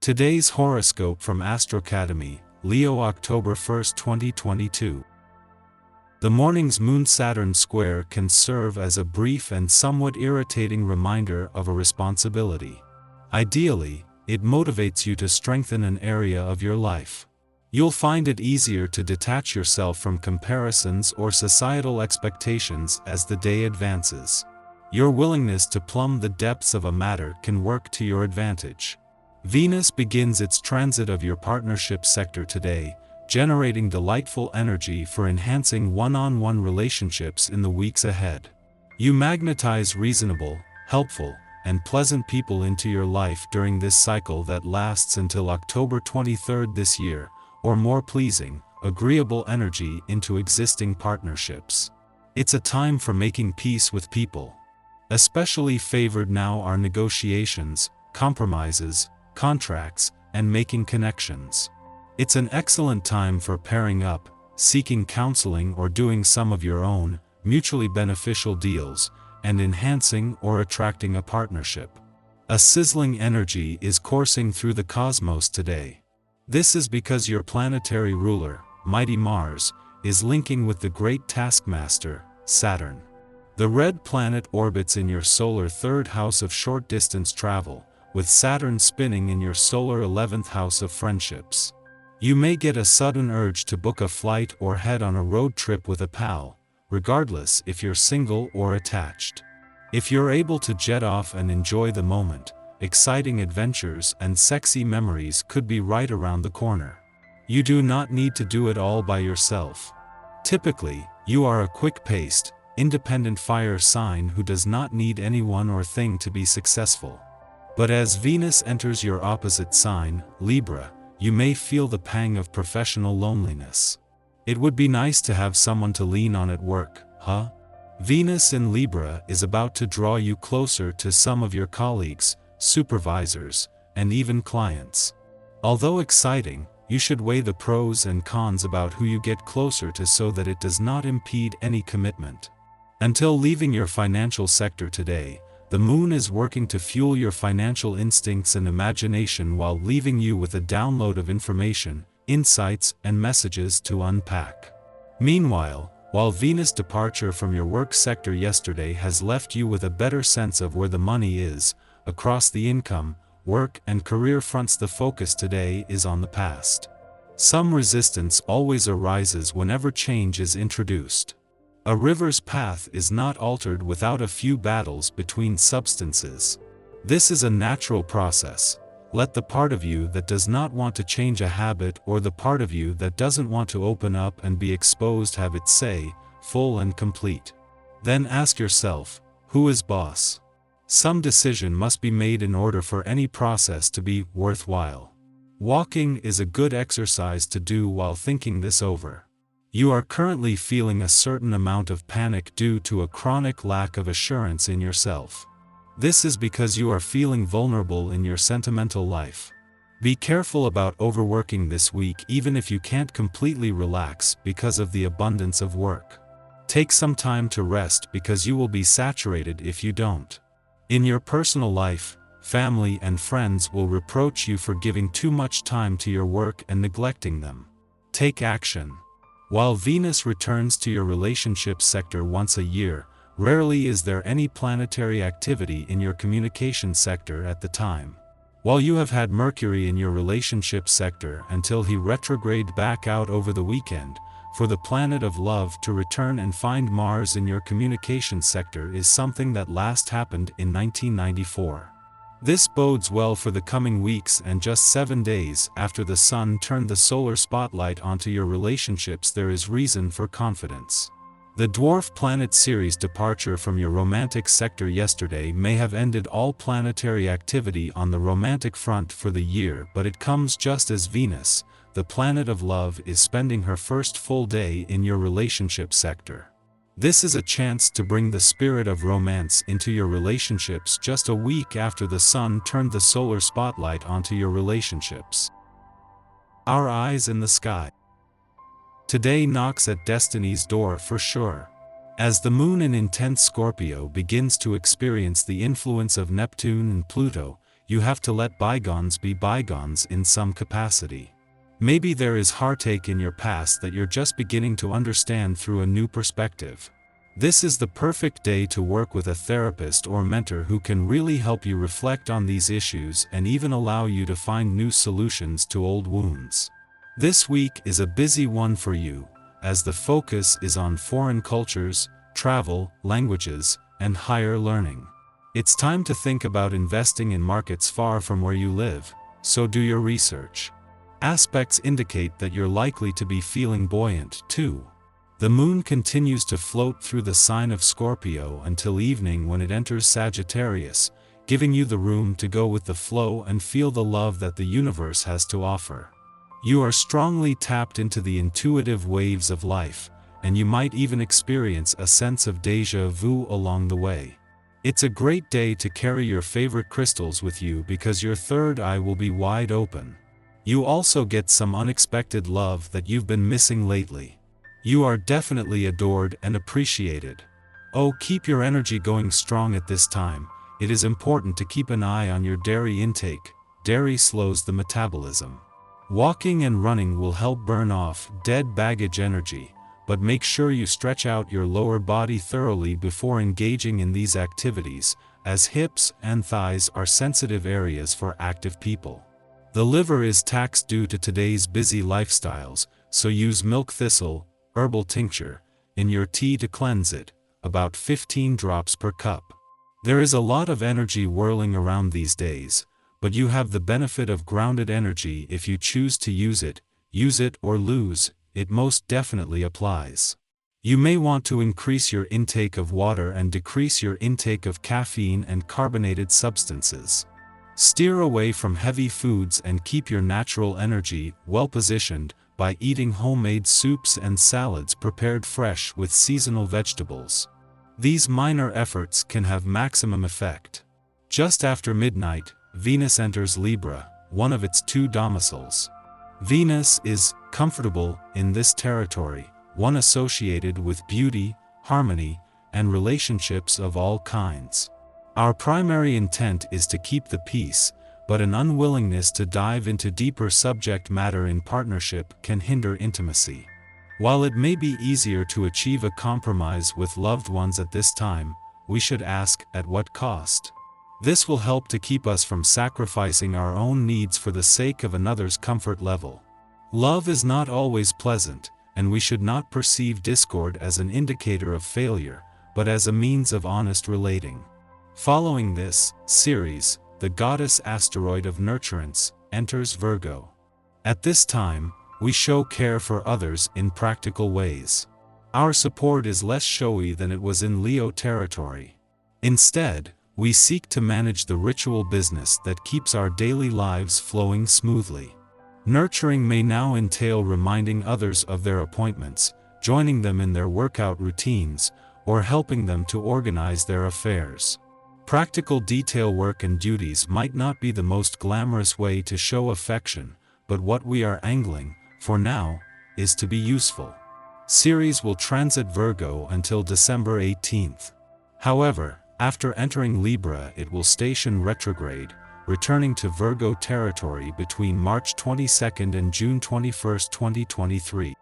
Today's horoscope from Astrocademy, Leo, October 1, 2022. The morning's Moon-Saturn square can serve as a brief and somewhat irritating reminder of a responsibility. Ideally, it motivates you to strengthen an area of your life. You'll find it easier to detach yourself from comparisons or societal expectations as the day advances. Your willingness to plumb the depths of a matter can work to your advantage. Venus begins its transit of your partnership sector today, generating delightful energy for enhancing one-on-one relationships in the weeks ahead. You magnetize reasonable, helpful, and pleasant people into your life during this cycle that lasts until October 23 this year, or more pleasing, agreeable energy into existing partnerships. It's a time for making peace with people. Especially favored now are negotiations, compromises, contracts, and making connections. It's an excellent time for pairing up, seeking counseling or doing some of your own, mutually beneficial deals, and enhancing or attracting a partnership. A sizzling energy is coursing through the cosmos today. This is because your planetary ruler, mighty Mars, is linking with the great taskmaster, Saturn. The red planet orbits in your solar third house of short-distance travel, with Saturn spinning in your solar 11th house of friendships. You may get a sudden urge to book a flight or head on a road trip with a pal, regardless if you're single or attached. If you're able to jet off and enjoy the moment, exciting adventures and sexy memories could be right around the corner. You do not need to do it all by yourself. Typically, you are a quick-paced, independent fire sign who does not need anyone or thing to be successful. But as Venus enters your opposite sign, Libra, you may feel the pang of professional loneliness. It would be nice to have someone to lean on at work, huh? Venus in Libra is about to draw you closer to some of your colleagues, supervisors, and even clients. Although exciting, you should weigh the pros and cons about who you get closer to so that it does not impede any commitment. Until leaving your financial sector today, the moon is working to fuel your financial instincts and imagination while leaving you with a download of information, insights, and messages to unpack. Meanwhile, while Venus' departure from your work sector yesterday has left you with a better sense of where the money is, across the income, work, and career fronts, the focus today is on the past. Some resistance always arises whenever change is introduced. A river's path is not altered without a few battles between substances. This is a natural process. Let the part of you that does not want to change a habit or the part of you that doesn't want to open up and be exposed have its say, full and complete. Then ask yourself, who is boss? Some decision must be made in order for any process to be worthwhile. Walking is a good exercise to do while thinking this over. You are currently feeling a certain amount of panic due to a chronic lack of assurance in yourself. This is because you are feeling vulnerable in your sentimental life. Be careful about overworking this week even if you can't completely relax because of the abundance of work. Take some time to rest because you will be saturated if you don't. In your personal life, family and friends will reproach you for giving too much time to your work and neglecting them. Take action. While Venus returns to your relationship sector once a year, rarely is there any planetary activity in your communication sector at the time. While you have had Mercury in your relationship sector until he retrograded back out over the weekend, for the planet of love to return and find Mars in your communication sector is something that last happened in 1994. This bodes well for the coming weeks, and just 7 days after the Sun turned the solar spotlight onto your relationships there is reason for confidence. The dwarf planet Ceres' departure from your romantic sector yesterday may have ended all planetary activity on the romantic front for the year, but it comes just as Venus, the planet of love, is spending her first full day in your relationship sector. This is a chance to bring the spirit of romance into your relationships just a week after the Sun turned the solar spotlight onto your relationships. Our eyes in the sky. Today knocks at destiny's door for sure. As the moon in intense Scorpio begins to experience the influence of Neptune and Pluto, you have to let bygones be bygones in some capacity. Maybe there is heartache in your past that you're just beginning to understand through a new perspective. This is the perfect day to work with a therapist or mentor who can really help you reflect on these issues and even allow you to find new solutions to old wounds. This week is a busy one for you, as the focus is on foreign cultures, travel, languages, and higher learning. It's time to think about investing in markets far from where you live, so do your research. Aspects indicate that you're likely to be feeling buoyant, too. The moon continues to float through the sign of Scorpio until evening when it enters Sagittarius, giving you the room to go with the flow and feel the love that the universe has to offer. You are strongly tapped into the intuitive waves of life, and you might even experience a sense of déjà vu along the way. It's a great day to carry your favorite crystals with you because your third eye will be wide open. You also get some unexpected love that you've been missing lately. You are definitely adored and appreciated. Oh, keep your energy going strong at this time. It is important to keep an eye on your dairy intake. Dairy slows the metabolism. Walking and running will help burn off dead baggage energy, but make sure you stretch out your lower body thoroughly before engaging in these activities, as hips and thighs are sensitive areas for active people. The liver is taxed due to today's busy lifestyles, so use milk thistle, herbal tincture, in your tea to cleanse it, about 15 drops per cup. There is a lot of energy whirling around these days, but you have the benefit of grounded energy if you choose to use it or lose, it most definitely applies. You may want to increase your intake of water and decrease your intake of caffeine and carbonated substances. Steer away from heavy foods and keep your natural energy well positioned by eating homemade soups and salads prepared fresh with seasonal vegetables. These minor efforts can have maximum effect. Just after midnight, Venus enters Libra, one of its two domiciles. Venus is comfortable in this territory, one associated with beauty, harmony, and relationships of all kinds. Our primary intent is to keep the peace, but an unwillingness to dive into deeper subject matter in partnership can hinder intimacy. While it may be easier to achieve a compromise with loved ones at this time, we should ask, at what cost? This will help to keep us from sacrificing our own needs for the sake of another's comfort level. Love is not always pleasant, and we should not perceive discord as an indicator of failure, but as a means of honest relating. Following this, Ceres, the goddess asteroid of nurturance, enters Virgo. At this time, we show care for others in practical ways. Our support is less showy than it was in Leo territory. Instead, we seek to manage the ritual business that keeps our daily lives flowing smoothly. Nurturing may now entail reminding others of their appointments, joining them in their workout routines, or helping them to organize their affairs. Practical detail work and duties might not be the most glamorous way to show affection, but what we are angling for now is to be useful. Ceres will transit Virgo until December 18th. However, after entering Libra, it will station retrograde, returning to Virgo territory between March 22nd and June 21st, 2023.